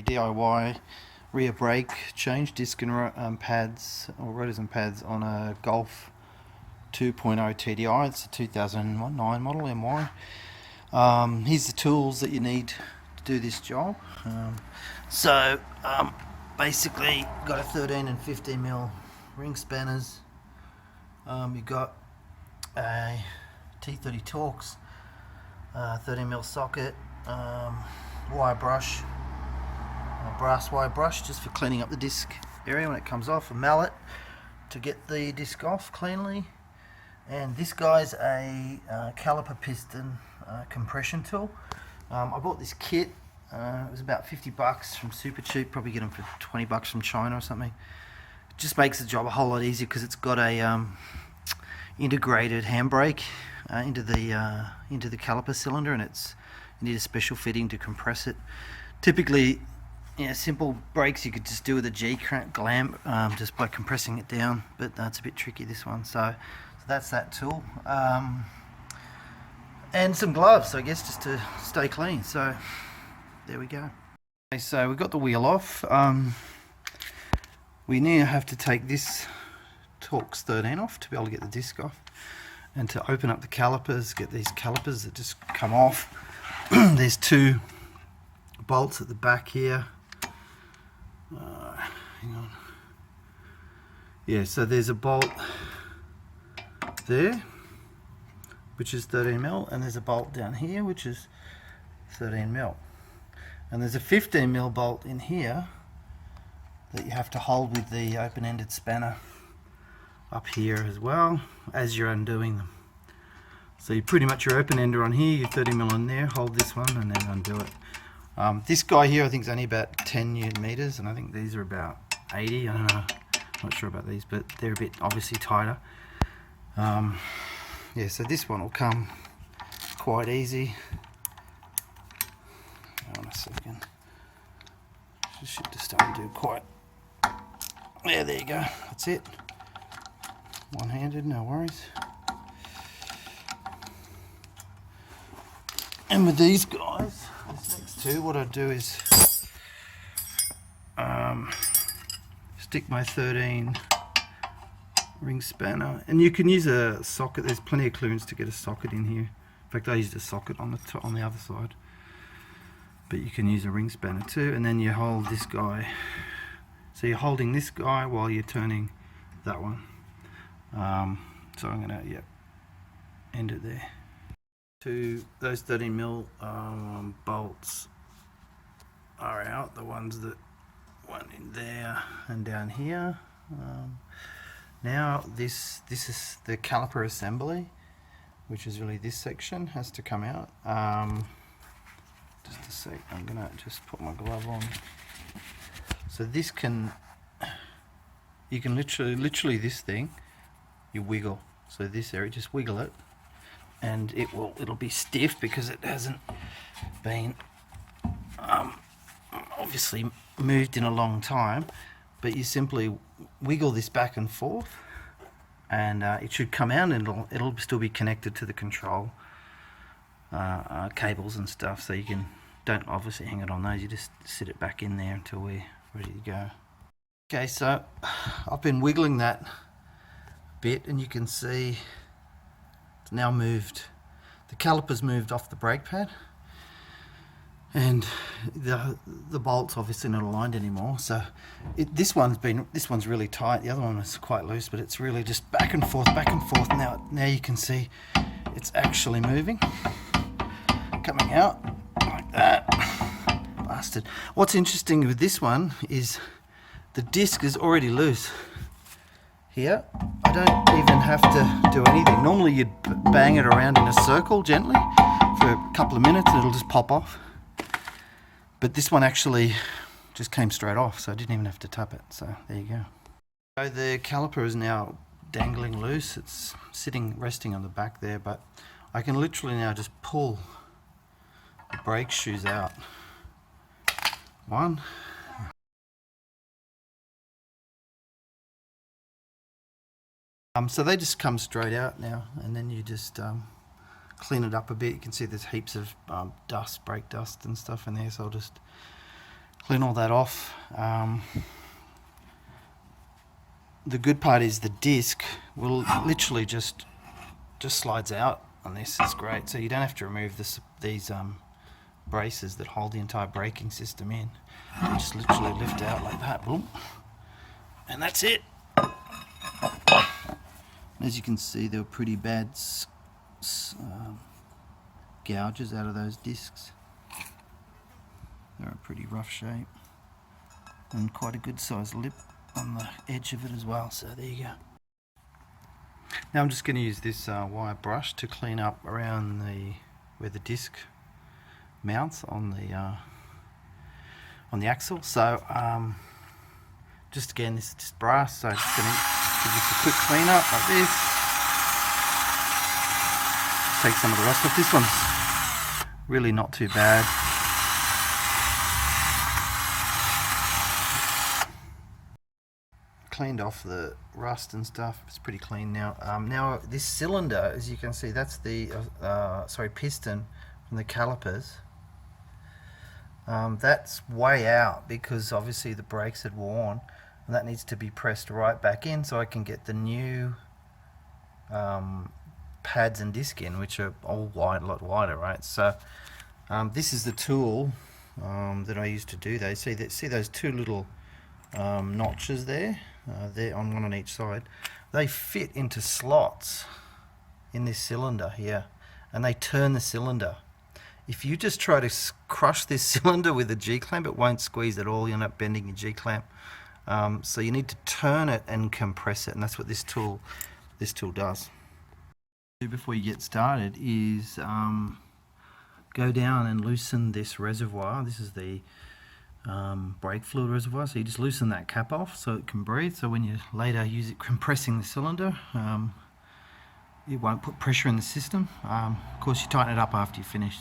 DIY rear brake change, disc and pads, or rotors and pads on a Golf 2.0 TDI. It's a 2009 model MY. Here's the tools that you need to do this job. Basically got a 13 and 15 mil ring spanners. You've got a T30 Torx 13 mil socket, wire brush, a brass wire brush just for cleaning up the disc area when it comes off, a mallet to get the disc off cleanly, and this guy's a caliper piston compression tool. I bought this kit. It was about 50 bucks from Super Cheap, probably get them for 20 bucks from China or something. It just makes the job a whole lot easier because it's got a integrated handbrake into the caliper cylinder, and you need a special fitting to compress it. Typically, simple brakes you could just do with a G-clamp just by compressing it down, but it's a bit tricky, this one. So that's that tool. And some gloves, I guess, just to stay clean. So there we go. Okay, so we got the wheel off. We now have to take this Torx 13 off to be able to get the disc off, and to open up the calipers, get these calipers that just come off. There's two bolts at the back here. Hang on. Yeah, so there's a bolt there, which is 13 mil, and there's a bolt down here, which is 13 mil. And there's a 15 mil bolt in here that you have to hold with the open-ended spanner up here as well as you're undoing them. So you pretty much your open ender on here, your 30 mil in there, hold this one and then undo it. This guy here I think is only about 10 Newton meters, and I think these are about 80. I don't know, I'm not sure about these, but they're a bit obviously tighter. Yeah, so this one will come quite easy. Hang on a second. Should just undo quite. Yeah, there you go. That's it. One-handed, no worries. And with these guys, this next two, what I do is stick my 13 ring spanner, and you can use a socket. There's plenty of clearance to get a socket in here. In fact, I used a socket on the other side, but you can use a ring spanner too. And then you hold this guy. So you're holding this guy while you're turning that one. So I'm gonna end it there. Those 13 mil bolts are out. The ones that went in there and down here. Now this is the caliper assembly, which is really this section has to come out. Just a sec. I'm gonna just put my glove on. So this you can literally this thing. You wiggle, so this area, just wiggle it, and it'll be stiff because it hasn't been obviously moved in a long time. But you simply wiggle this back and forth, and it should come out, and it'll still be connected to the control cables and stuff. So you don't obviously hang it on those. You just sit it back in there until we're ready to go. Okay, so I've been wiggling that bit, and you can see it's now moved. The caliper's moved off the brake pad, and the bolt's obviously not aligned anymore. So this one's really tight. The other one is quite loose, but it's really just back and forth, back and forth. Now you can see it's actually moving, coming out like that. Bastard. What's interesting with this one is the disc is already loose. Here, I don't even have to do anything. Normally you'd bang it around in a circle gently for a couple of minutes and it'll just pop off. But this one actually just came straight off, so I didn't even have to tap it. So there you go. So the caliper is now dangling loose. It's resting on the back there, but I can literally now just pull the brake shoes out. One. So they just come straight out now, and then you just clean it up a bit. You can see there's heaps of brake dust and stuff in there, so I'll just clean all that off. The good part is the disc will literally just slides out on this. It's great, so you don't have to remove these braces that hold the entire braking system in. You just literally lift out like that, boom, and that's it. As you can see, there were pretty bad gouges out of those discs. They're a pretty rough shape, and quite a good sized lip on the edge of it as well, so there you go. Now I'm just going to use this wire brush to clean up around where the disc mounts on the axle. So just again, this is just brass, so I'm just going to give this a quick clean up like this. Just take some of the rust off. This one's really not too bad. Cleaned off the rust and stuff. It's pretty clean now. Now this cylinder, as you can see, that's the piston from the calipers. That's way out because obviously the brakes had worn, and that needs to be pressed right back in so I can get the new pads and disc in, which are all wide, a lot wider, right? So this is the tool that I used to do that. See those two little notches there? There on one on each side. They fit into slots in this cylinder here, and they turn the cylinder. If you just try to crush this cylinder with a G-clamp, it won't squeeze at all. You end up bending your G-clamp. So you need to turn it and compress it, and that's what this tool does. Before you get started is go down and loosen this reservoir. This is the brake fluid reservoir, so you just loosen that cap off so it can breathe, so when you later use it compressing the cylinder, it won't put pressure in the system. Of course, you tighten it up after you're finished.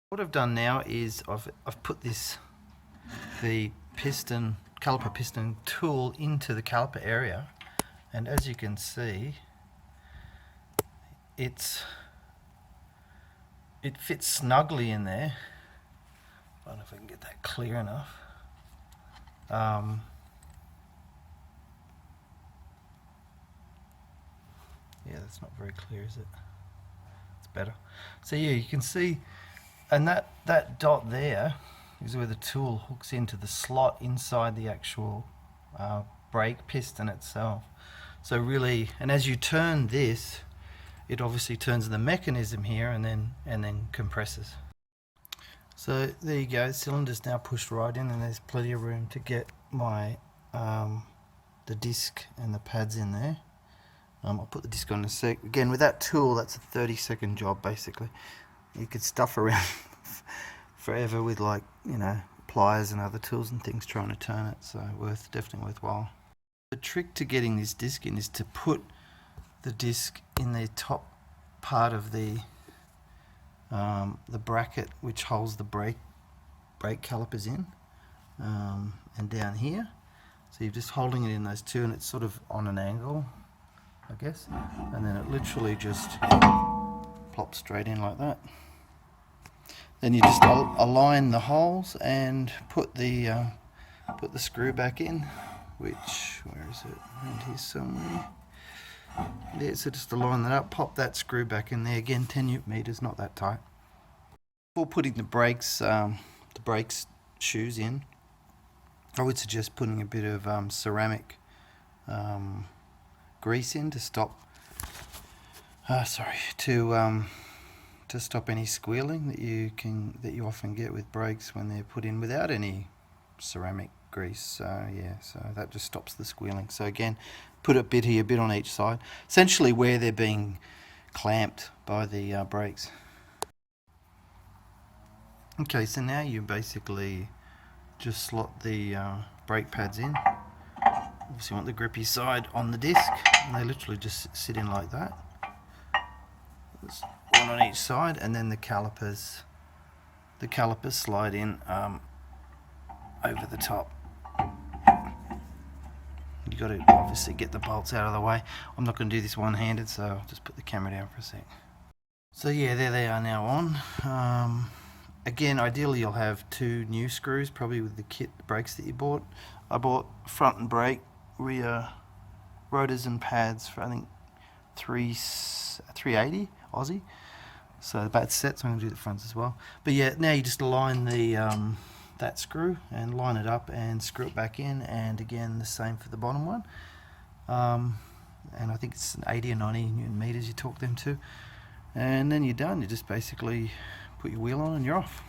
What I've done now is I've put the caliper piston tool into the caliper area, and as you can see, it fits snugly in there. I don't know if I can get that clear enough. Yeah, that's not very clear, is it? It's better. So yeah, you can see, and that dot there is where the tool hooks into the slot inside the actual brake piston itself. So really, and as you turn this, it obviously turns the mechanism here and then compresses. So there you go, the cylinder's now pushed right in, and there's plenty of room to get my the disc and the pads in there. I'll put the disc on in a sec. Again, with that tool, that's a 30-second job basically. You could stuff around forever with, like, you know, pliers and other tools and things trying to turn it, so definitely worthwhile. The trick to getting this disc in is to put the disc in the top part of the bracket which holds the brake calipers in, and down here. So you're just holding it in those two, and it's sort of on an angle, I guess, and then it literally just plops straight in like that. Then you just align the holes and put the screw back in, which, where is it? Around here somewhere. Yeah, so just align that up, pop that screw back in there. Again, 10 Newton meters, not that tight. Before putting the brakes shoes in, I would suggest putting a bit of ceramic grease in to stop to stop any squealing that you often get with brakes when they're put in without any ceramic grease. So yeah, so that just stops the squealing. So again, put a bit here, a bit on each side, essentially where they're being clamped by the brakes. Okay, so now you basically just slot the brake pads in. Obviously you want the grippy side on the disc, and they literally just sit in like that. There's one on each side, and then the calipers slide in over the top. You got to obviously get the bolts out of the way. I'm not going to do this one-handed, so I'll just put the camera down for a sec. So yeah, there they are now on. again, ideally you'll have 2 new screws, probably with the kit brakes that you bought. I bought front and brake, rear rotors and pads for I think 380 Aussie. So the back set, so I'm going to do the fronts as well. But yeah, now you just align the that screw and line it up and screw it back in, and again the same for the bottom one. And I think it's 80 or 90 Newton meters you torque them to, and then you're done. You just basically put your wheel on and you're off.